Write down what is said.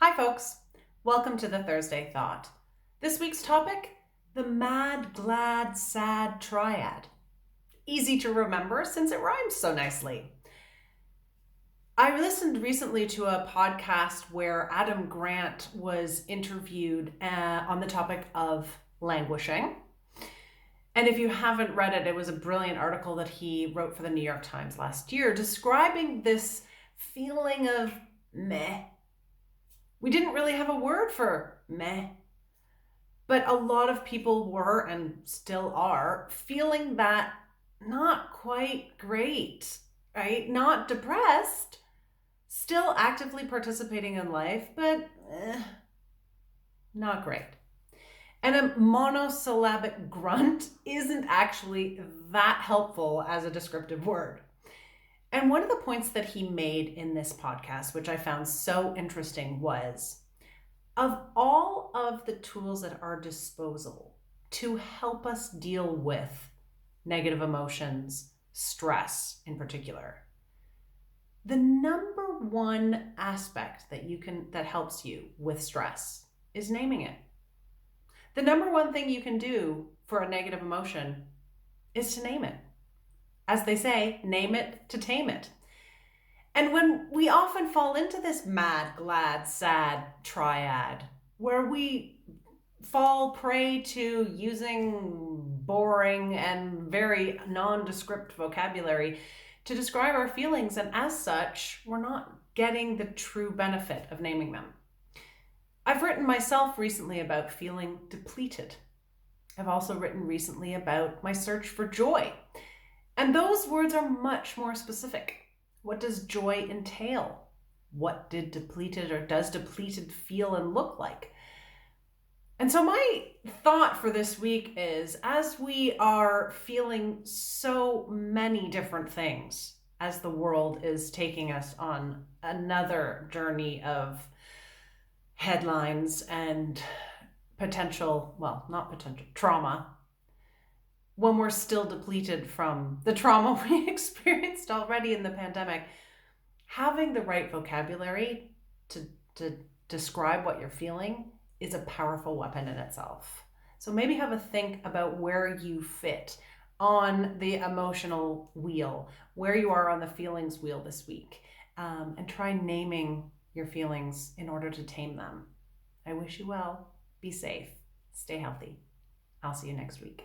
Hi, folks. Welcome to the Thursday Thought. This week's topic, the mad, glad, sad triad. Easy to remember since it rhymes so nicely. I listened recently to a podcast where Adam Grant was interviewed on the topic of languishing. And if you haven't read it, it was a brilliant article that he wrote for the New York Times last year describing this feeling of meh. We didn't really have a word for meh, but a lot of people were and still are feeling that not quite great, right? Not depressed, still actively participating in life, but not great. And a monosyllabic grunt isn't actually that helpful as a descriptive word. And one of the points that he made in this podcast, which I found so interesting, was of all of the tools at our disposal to help us deal with negative emotions, stress in particular, the number one aspect that helps you with stress is naming it. The number one thing you can do for a negative emotion is to name it. As they say, name it to tame it. And when we often fall into this mad, glad, sad triad, where we fall prey to using boring and very nondescript vocabulary to describe our feelings, and as such, we're not getting the true benefit of naming them. I've written myself recently about feeling depleted. I've also written recently about my search for joy. And those words are much more specific. What does joy entail? What does depleted feel and look like? And so my thought for this week is, as we are feeling so many different things as the world is taking us on another journey of headlines and trauma, when we're still depleted from the trauma we experienced already in the pandemic, having the right vocabulary to describe what you're feeling is a powerful weapon in itself. So maybe have a think about where you fit on the emotional wheel, where you are on the feelings wheel this week, and try naming your feelings in order to tame them. I wish you well. Be safe. Stay healthy. I'll see you next week.